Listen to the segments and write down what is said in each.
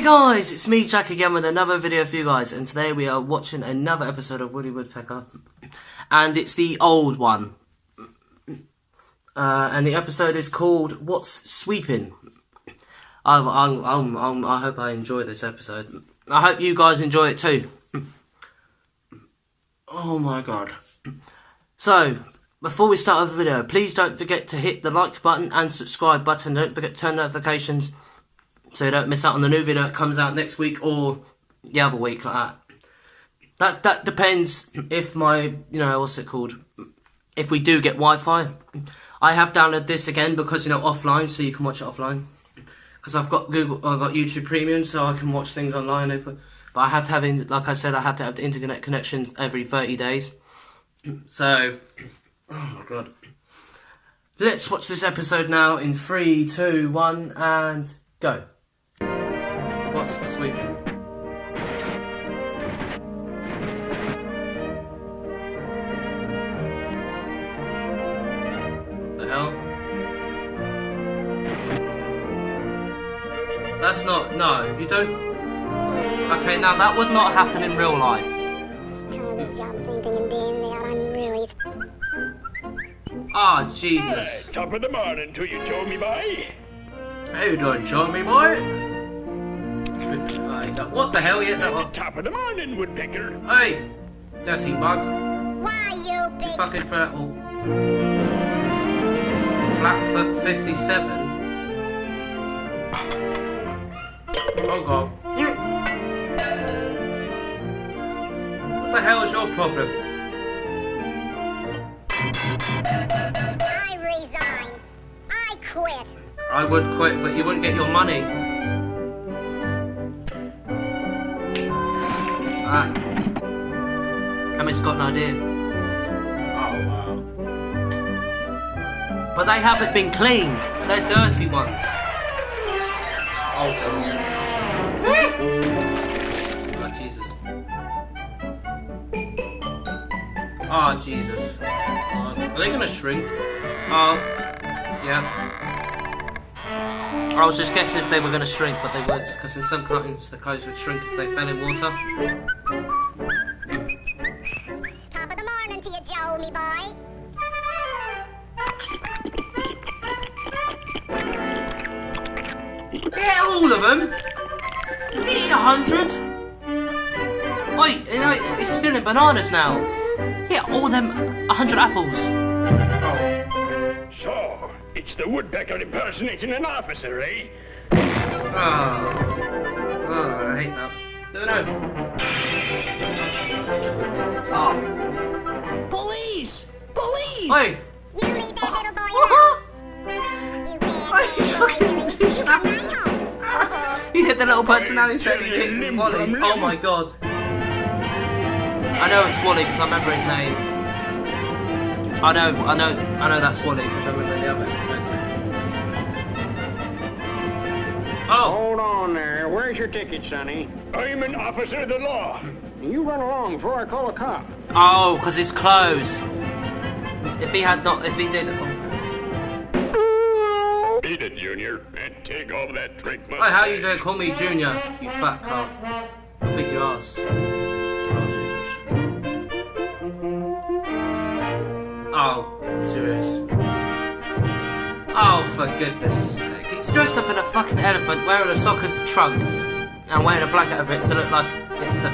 Hey guys, it's me Jack again with another video for you guys, and today we are watching another episode of Woodpecker, and it's the old one, and the episode is called What's Sweeping. I hope I enjoy this episode. I hope you guys enjoy it too. Oh my god. So, before we start the video, please don't forget to hit the like button and subscribe button. Don't forget to turn notifications so you don't miss out on the new video that comes out next week or the other week, like that. That depends if my, what's it called? If we do get Wi-Fi. I have downloaded this again because, offline, so you can watch it offline. Because I've got YouTube Premium, so I can watch things online. But I have to have, like I said, I have to have the internet connection every 30 days. So, oh my god. Let's watch this episode now in 3, 2, 1, and go. What's sweeping? What the hell? That's not, no, you don't. Okay, now that would not happen in real life. Ah, oh, Jesus. Hey, top of the morning to you, Joey boy. How you doing, Joey boy? What the hell? Yeah, that one. Top of the morning, Woodpecker. Hey, dirty bug. Why, you big Fucking flat. Oh. Flatfoot 57. Oh god. What the hell is your problem? I resign. I quit. I would quit, but you wouldn't get your money. Ah. I mean, got an idea. Oh, wow. But they haven't been clean. They're dirty ones. Oh, God. Oh, Jesus. Oh, Jesus. Are they gonna shrink? Oh, yeah. I was just guessing if they were going to shrink, but they would, because in some cartoons the clothes would shrink if they fell in water. Top of the morning to you, Joe, me boy. Yeah, all of them? Did he eat 100? Wait, it's still in bananas now. Yeah, all them 100 apples. Oh. So, it's the Woodpecker impersonating an officer, eh? Oh, I hate that. No. Oh! Police! Police! Hey! You leave that little boy alone. You bad He's fucking... He hit the little personality set and hit Wally. Oh my god. I know it's Wally because I remember his name. I know that's Wally because I remember the other episodes. Oh! Hold on there. Where's your ticket, Sonny? I'm an officer of the law. You run along before I call a cop. Oh, because his clothes. If he did... Beat it, Junior, and take off that drink money. Hey, how you doing? Call me Junior, you fat cunt. I'll beat your ass. Oh, Jesus. Oh, serious. Oh, for goodness sake. He's dressed up in a fucking elephant, wearing a sock as the trunk, and wearing a blanket over it to look like it's the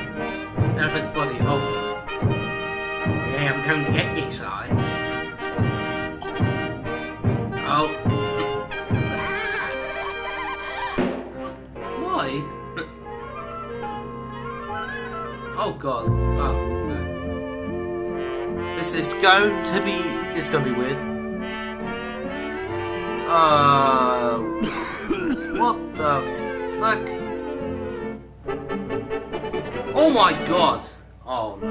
elephant's body. Oh, God. Yeah, I'm going to get you, Si. Oh. Why? Oh, God. Oh, no. This is going to be... It's going to be weird. What the fuck? Oh my god! Oh no.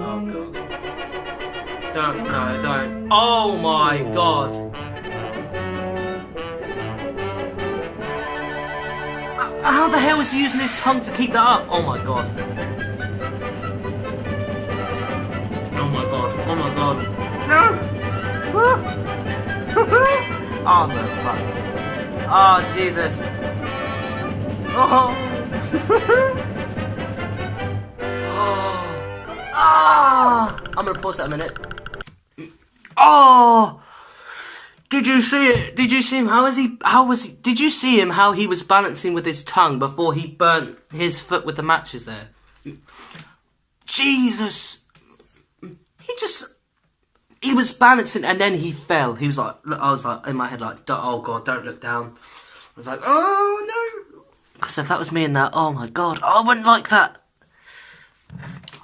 Oh god. Don't. Oh my god! How the hell is he using his tongue to keep that up? Oh my god. Oh my god. Oh my god. No! Oh no, fuck. Oh, Jesus. Oh. Oh. Ah. I'm gonna pause that a minute. Oh. Did you see it? Did you see him? How was he? Did you see him? How he was balancing with his tongue before he burnt his foot with the matches there? Jesus. He was balancing and then he fell. He was like, I was like in my head like, oh God, don't look down. I was like, oh no. Because if that was me in that, oh my God, I wouldn't like that.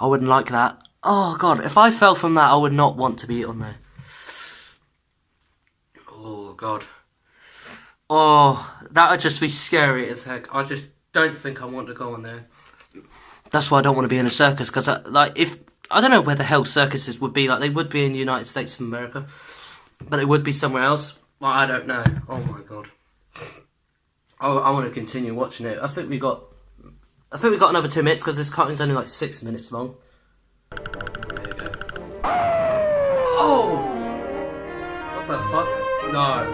I wouldn't like that. Oh God, if I fell from that, I would not want to be on there. Oh God. Oh, that would just be scary as heck. I just don't think I want to go on there. That's why I don't want to be in a circus, because I don't know where the hell circuses would be. Like, they would be in the United States of America, but they would be somewhere else. Well, I don't know. Oh my God. I want to continue watching it. I think we got another 2 minutes because this cartoon's only like 6 minutes long. There you go. Oh! What the fuck? No.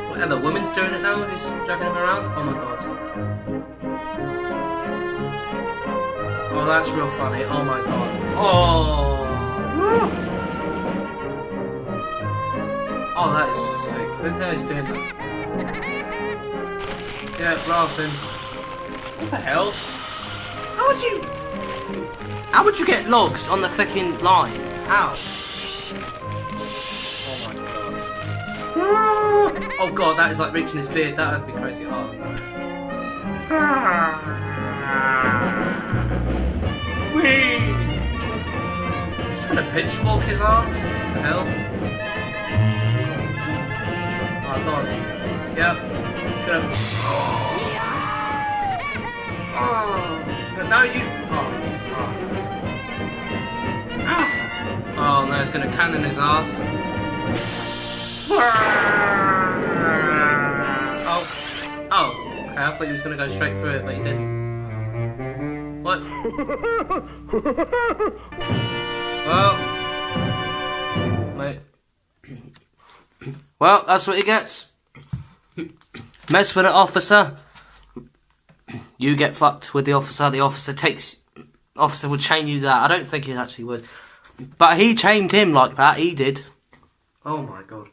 What, and the woman's doing it now? Who's dragging him around? Oh my God. Oh, that's real funny. Oh my God. Oh. Oh, that is just sick. Look how he's doing that. Yeah, laughing. What the hell? How would you get logs on the fucking line? How? Oh my God. Oh God, that is like reaching his beard. That would be crazy. Oh no. He's trying to pitchfork his ass. What the hell? Oh, go on. Yep. It's gonna. Oh. No, you. Oh, bastard. Oh no, it's gonna cannon his ass. Oh. Oh. Okay, I thought he was gonna go straight through it, but he didn't. What? Well, wait. Well, that's what he gets. Mess with an officer, you get fucked with the officer. The officer would chain you that. I don't think he actually would, but he chained him like that. He did. Oh my God.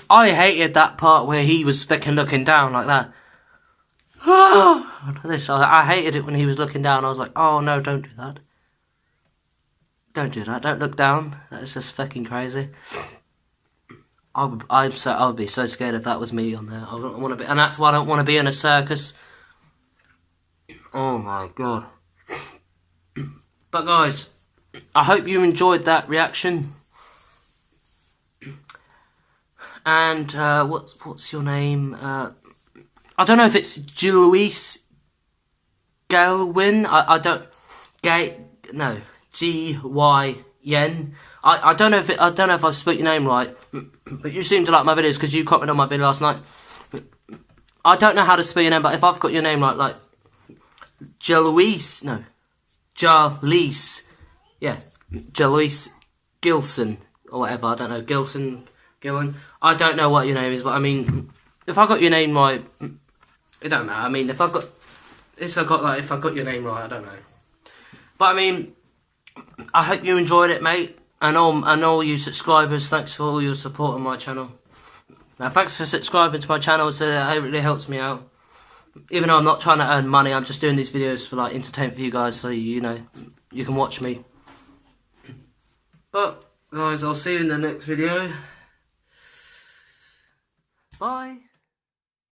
I hated that part where he was fucking looking down like that. I hated it when he was looking down. I was like, oh no, don't do that. Don't do that. Don't look down. That's just fucking crazy. I would be so scared if that was me on there. I don't want to be, and that's why I don't want to be in a circus. Oh my God. But guys, I hope you enjoyed that reaction. And what's your name? I don't know if it's Louise Galwin. I don't. No. G-Y-N. I don't know if I've spoke your name right, but you seem to like my videos because you commented on my video last night. I don't know how to spell your name, but if I've got your name right, like Jalise, no, Jalise, yeah, Jalise Gilson or whatever. I don't know, Gilson, Gillen. I don't know what your name is, but I mean, if I got your name right, it don't matter. I mean, if I got your name right, I don't know. But I mean, I hope you enjoyed it, mate. And all you subscribers, thanks for all your support on my channel. Now, thanks for subscribing to my channel, so it really helps me out. Even though I'm not trying to earn money, I'm just doing these videos for like entertainment for you guys, so you know, you can watch me. But, guys, I'll see you in the next video. Bye.